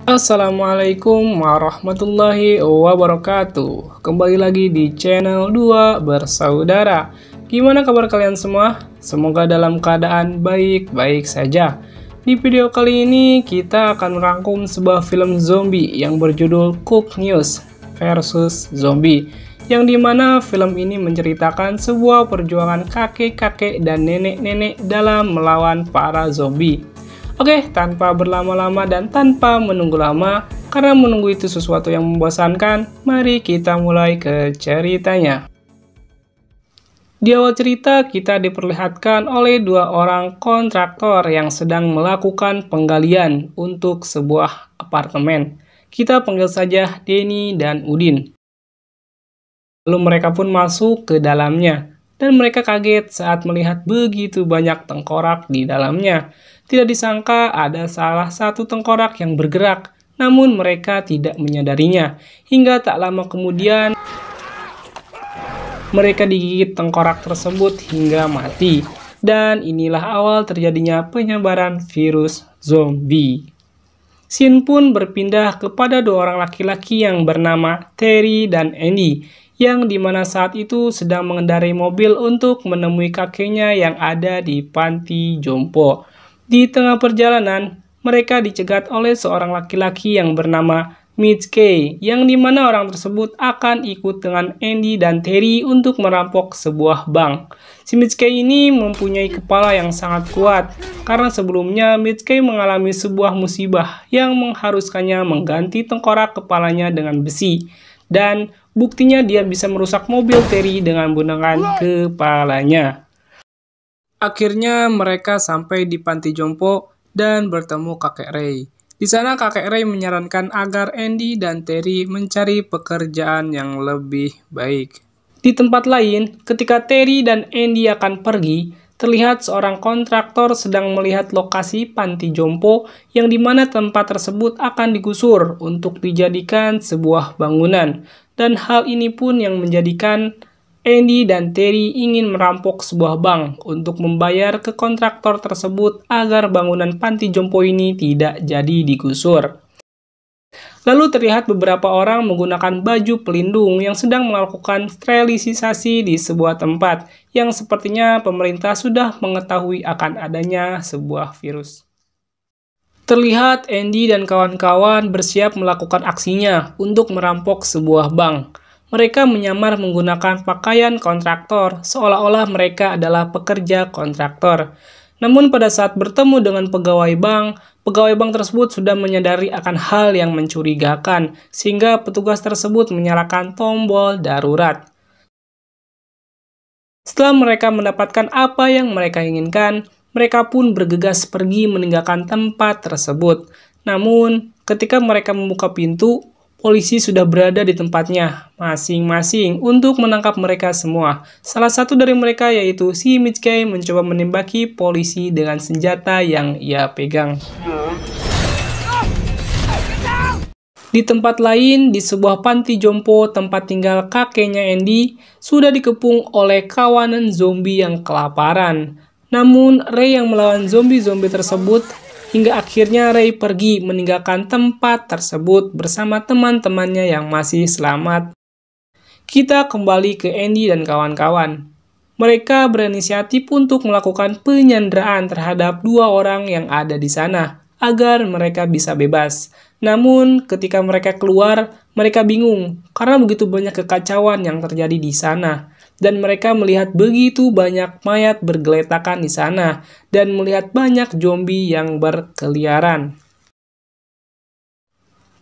Assalamualaikum warahmatullahi wabarakatuh. Kembali lagi di channel 2 Bersaudara. Gimana kabar kalian semua? Semoga dalam keadaan baik-baik saja. Di video kali ini kita akan merangkum sebuah film zombie yang berjudul Cook News versus Zombie, yang dimana film ini menceritakan sebuah perjuangan kakek-kakek dan nenek-nenek dalam melawan para zombie. Oke, tanpa berlama-lama dan tanpa menunggu lama, karena menunggu itu sesuatu yang membosankan, mari kita mulai ke ceritanya. Di awal cerita, kita diperlihatkan oleh dua orang kontraktor yang sedang melakukan penggalian untuk sebuah apartemen. Kita panggil saja Denny dan Udin. Lalu mereka pun masuk ke dalamnya, dan mereka kaget saat melihat begitu banyak tengkorak di dalamnya. Tidak disangka ada salah satu tengkorak yang bergerak, namun mereka tidak menyadarinya. Hingga tak lama kemudian, mereka digigit tengkorak tersebut hingga mati. Dan inilah awal terjadinya penyebaran virus zombie. Scene pun berpindah kepada dua orang laki-laki yang bernama Terry dan Andy, yang dimana saat itu sedang mengendarai mobil untuk menemui kakeknya yang ada di panti jompo. Di tengah perjalanan, mereka dicegat oleh seorang laki-laki yang bernama Mitchkey, yang dimana orang tersebut akan ikut dengan Andy dan Terry untuk merampok sebuah bank. Si Mitchkey ini mempunyai kepala yang sangat kuat, karena sebelumnya Mitchkey mengalami sebuah musibah yang mengharuskannya mengganti tengkorak kepalanya dengan besi. Dan buktinya dia bisa merusak mobil Terry dengan menggunakan kepalanya. Akhirnya mereka sampai di panti jompo dan bertemu kakek Ray. Di sana kakek Ray menyarankan agar Andy dan Terry mencari pekerjaan yang lebih baik. Di tempat lain, ketika Terry dan Andy akan pergi, terlihat seorang kontraktor sedang melihat lokasi panti jompo yang dimana tempat tersebut akan digusur untuk dijadikan sebuah bangunan. Dan hal ini pun yang menjadikan Andy dan Terry ingin merampok sebuah bank untuk membayar ke kontraktor tersebut agar bangunan panti jompo ini tidak jadi digusur. Lalu terlihat beberapa orang menggunakan baju pelindung yang sedang melakukan sterilisasi di sebuah tempat yang sepertinya pemerintah sudah mengetahui akan adanya sebuah virus. Terlihat Andy dan kawan-kawan bersiap melakukan aksinya untuk merampok sebuah bank. Mereka menyamar menggunakan pakaian kontraktor, seolah-olah mereka adalah pekerja kontraktor. Namun pada saat bertemu dengan pegawai bank tersebut sudah menyadari akan hal yang mencurigakan, sehingga petugas tersebut menyalakan tombol darurat. Setelah mereka mendapatkan apa yang mereka inginkan, mereka pun bergegas pergi meninggalkan tempat tersebut. Namun, ketika mereka membuka pintu, polisi sudah berada di tempatnya masing-masing untuk menangkap mereka semua. Salah satu dari mereka yaitu si Mitchkey mencoba menembaki polisi dengan senjata yang ia pegang. Di tempat lain, di sebuah panti jompo tempat tinggal kakeknya Andy, sudah dikepung oleh kawanan zombie yang kelaparan. Namun, Ray yang melawan zombie-zombie tersebut, hingga akhirnya Ray pergi meninggalkan tempat tersebut bersama teman-temannya yang masih selamat. Kita kembali ke Andy dan kawan-kawan. Mereka berinisiatif untuk melakukan penyanderaan terhadap dua orang yang ada di sana, agar mereka bisa bebas. Namun, ketika mereka keluar, mereka bingung karena begitu banyak kekacauan yang terjadi di sana. Dan mereka melihat begitu banyak mayat bergeletakan di sana, dan melihat banyak zombie yang berkeliaran.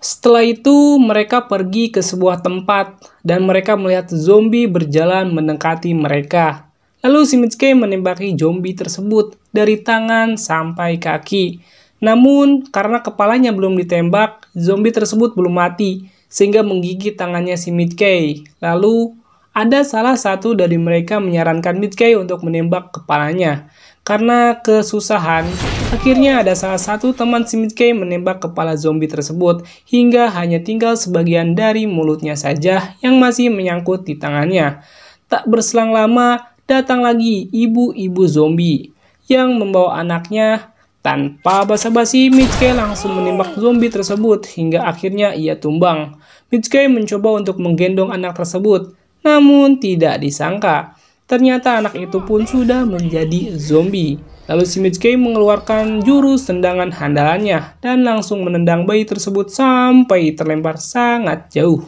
Setelah itu, mereka pergi ke sebuah tempat, dan mereka melihat zombie berjalan mendekati mereka. Lalu si Mitchkey menembaki zombie tersebut dari tangan sampai kaki. Namun, karena kepalanya belum ditembak, zombie tersebut belum mati, sehingga menggigit tangannya si Mitchkey. Lalu, ada salah satu dari mereka menyarankan Mitchkey untuk menembak kepalanya. Karena kesusahan, akhirnya ada salah satu teman si Mitchkey menembak kepala zombie tersebut hingga hanya tinggal sebagian dari mulutnya saja yang masih menyangkut di tangannya. Tak berselang lama, datang lagi ibu-ibu zombie yang membawa anaknya Tanpa basa-basi, Mitsuki langsung menembak zombie tersebut hingga akhirnya ia tumbang. Mitsuki mencoba untuk menggendong anak tersebut, namun tidak disangka ternyata anak itu pun sudah menjadi zombie. Lalu si Mitsuki mengeluarkan jurus tendangan handalannya dan langsung menendang bayi tersebut sampai terlempar sangat jauh.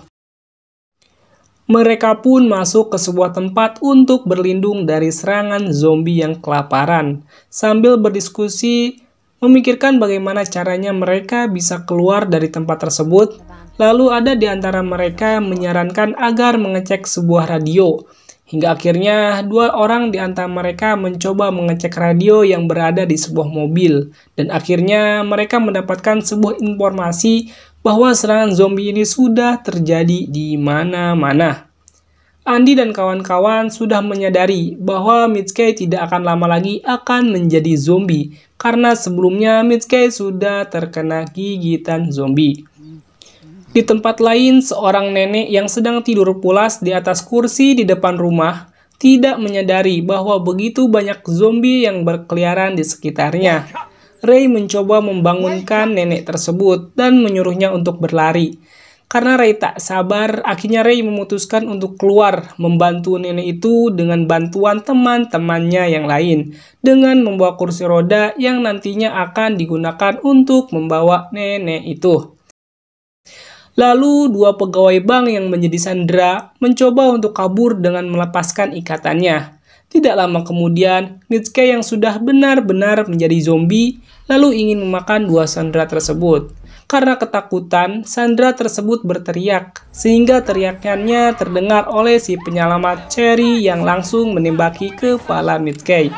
Mereka pun masuk ke sebuah tempat untuk berlindung dari serangan zombie yang kelaparan. Sambil berdiskusi, memikirkan bagaimana caranya mereka bisa keluar dari tempat tersebut. Lalu ada di antara mereka menyarankan agar mengecek sebuah radio. Hingga akhirnya dua orang di antara mereka mencoba mengecek radio yang berada di sebuah mobil. Dan akhirnya mereka mendapatkan sebuah informasi bahwa serangan zombie ini sudah terjadi di mana-mana. Andy dan kawan-kawan sudah menyadari bahwa Mitsuki tidak akan lama lagi akan menjadi zombie karena sebelumnya Mitsuki sudah terkena gigitan zombie. Di tempat lain, seorang nenek yang sedang tidur pulas di atas kursi di depan rumah tidak menyadari bahwa begitu banyak zombie yang berkeliaran di sekitarnya. Ray mencoba membangunkan nenek tersebut dan menyuruhnya untuk berlari. Karena Ray tak sabar, akhirnya Ray memutuskan untuk keluar membantu nenek itu dengan bantuan teman-temannya yang lain, dengan membawa kursi roda yang nantinya akan digunakan untuk membawa nenek itu. Lalu dua pegawai bank yang menjadi sandera mencoba untuk kabur dengan melepaskan ikatannya. Tidak lama kemudian, Mitsuki yang sudah benar-benar menjadi zombie lalu ingin memakan dua sandera tersebut. Karena ketakutan, sandera tersebut berteriak, sehingga teriakannya terdengar oleh si penyelamat Cherry yang langsung menembaki kepala Mitsuki.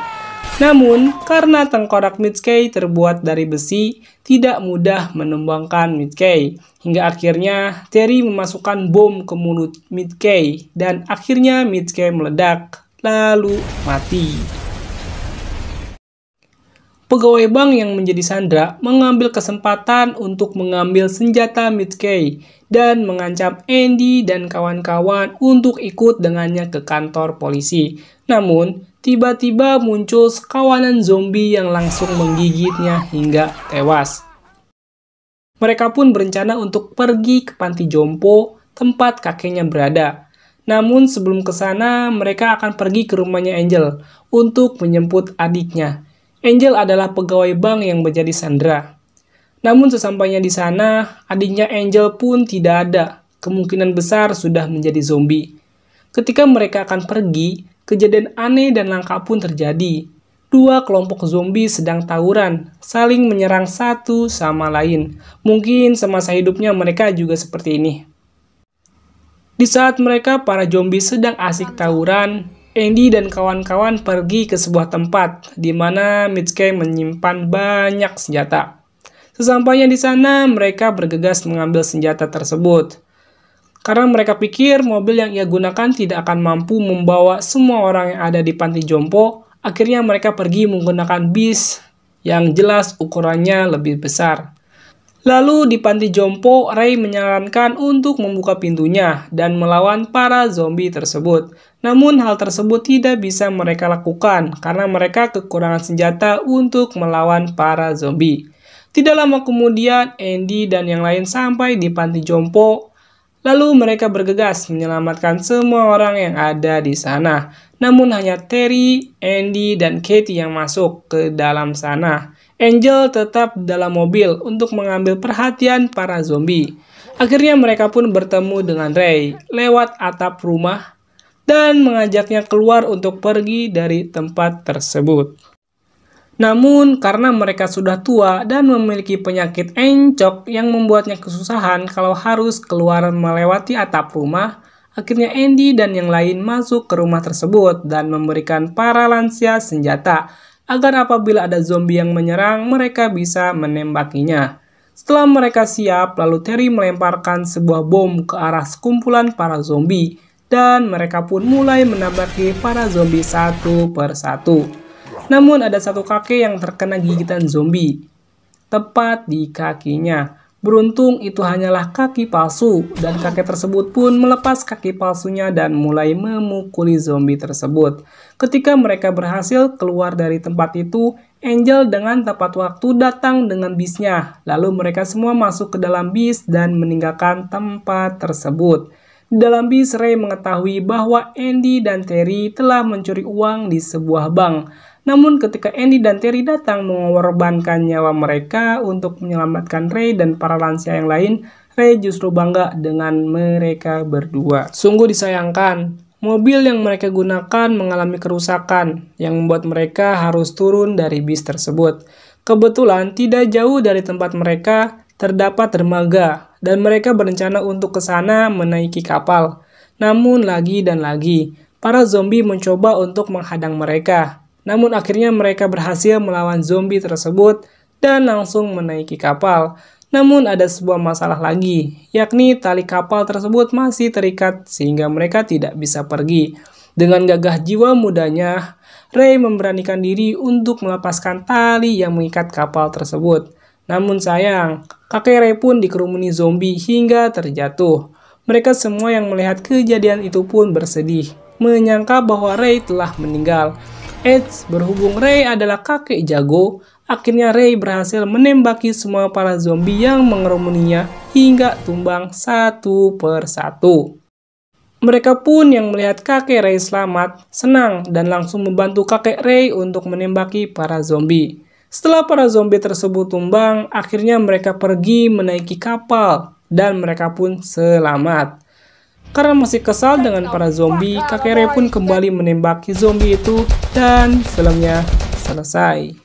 Namun, karena tengkorak Mitsuki terbuat dari besi, tidak mudah menumbangkan Mitsuki. Hingga akhirnya, Cherry memasukkan bom ke mulut Mitsuki, dan akhirnya Mitsuki meledak, lalu mati. Pegawai bank yang menjadi sandera mengambil kesempatan untuk mengambil senjata Mitsuki dan mengancam Andy dan kawan-kawan untuk ikut dengannya ke kantor polisi. Namun, tiba-tiba muncul sekawanan zombie yang langsung menggigitnya hingga tewas. Mereka pun berencana untuk pergi ke panti jompo tempat kakeknya berada. Namun sebelum ke sana, mereka akan pergi ke rumahnya Angel untuk menjemput adiknya. Angel adalah pegawai bank yang menjadi sandera. Namun sesampainya di sana, adiknya Angel pun tidak ada. Kemungkinan besar sudah menjadi zombie. Ketika mereka akan pergi, kejadian aneh dan langka pun terjadi. Dua kelompok zombie sedang tawuran, saling menyerang satu sama lain. Mungkin semasa hidupnya mereka juga seperti ini. Di saat mereka para zombie sedang asik tawuran, Andy dan kawan-kawan pergi ke sebuah tempat di mana Mitsuki menyimpan banyak senjata. Sesampainya di sana, mereka bergegas mengambil senjata tersebut. Karena mereka pikir mobil yang ia gunakan tidak akan mampu membawa semua orang yang ada di panti jompo, akhirnya mereka pergi menggunakan bis yang jelas ukurannya lebih besar. Lalu di panti jompo, Ray menyarankan untuk membuka pintunya dan melawan para zombie tersebut. Namun hal tersebut tidak bisa mereka lakukan karena mereka kekurangan senjata untuk melawan para zombie. Tidak lama kemudian, Andy dan yang lain sampai di panti jompo. Lalu mereka bergegas menyelamatkan semua orang yang ada di sana. Namun hanya Terry, Andy, dan Katie yang masuk ke dalam sana. Angel tetap dalam mobil untuk mengambil perhatian para zombie. Akhirnya mereka pun bertemu dengan Ray lewat atap rumah dan mengajaknya keluar untuk pergi dari tempat tersebut. Namun karena mereka sudah tua dan memiliki penyakit encok yang membuatnya kesusahan kalau harus keluar melewati atap rumah, akhirnya Andy dan yang lain masuk ke rumah tersebut dan memberikan para lansia senjata agar apabila ada zombie yang menyerang, mereka bisa menembakinya. Setelah mereka siap, lalu Terry melemparkan sebuah bom ke arah sekumpulan para zombie, dan mereka pun mulai menembaki para zombie satu persatu. Namun ada satu kakek yang terkena gigitan zombie, tepat di kakinya. Beruntung itu hanyalah kaki palsu, dan kakek tersebut pun melepas kaki palsunya dan mulai memukuli zombie tersebut. Ketika mereka berhasil keluar dari tempat itu, Angel dengan tepat waktu datang dengan bisnya. Lalu mereka semua masuk ke dalam bis dan meninggalkan tempat tersebut. Di dalam bis, Ray mengetahui bahwa Andy dan Terry telah mencuri uang di sebuah bank. Namun ketika Andy dan Terry datang mengorbankan nyawa mereka untuk menyelamatkan Ray dan para lansia yang lain, Ray justru bangga dengan mereka berdua. Sungguh disayangkan, mobil yang mereka gunakan mengalami kerusakan yang membuat mereka harus turun dari bis tersebut. Kebetulan tidak jauh dari tempat mereka terdapat dermaga dan mereka berencana untuk ke sana menaiki kapal. Namun lagi dan lagi, para zombie mencoba untuk menghadang mereka. Namun akhirnya mereka berhasil melawan zombie tersebut dan langsung menaiki kapal. Namun ada sebuah masalah lagi, yakni tali kapal tersebut masih terikat sehingga mereka tidak bisa pergi. Dengan gagah jiwa mudanya, Ray memberanikan diri untuk melepaskan tali yang mengikat kapal tersebut. Namun sayang, kakek Ray pun dikerumuni zombie hingga terjatuh. Mereka semua yang melihat kejadian itu pun bersedih, menyangka bahwa Ray telah meninggal. Berhubung Ray adalah kakek jago, akhirnya Ray berhasil menembaki semua para zombie yang mengerumuninya hingga tumbang satu persatu. Mereka pun yang melihat kakek Ray selamat, senang dan langsung membantu kakek Ray untuk menembaki para zombie. Setelah para zombie tersebut tumbang, akhirnya mereka pergi menaiki kapal dan mereka pun selamat. Karena masih kesal dengan para zombie, kakek Ray pun kembali menembaki zombie itu dan filmnya selesai.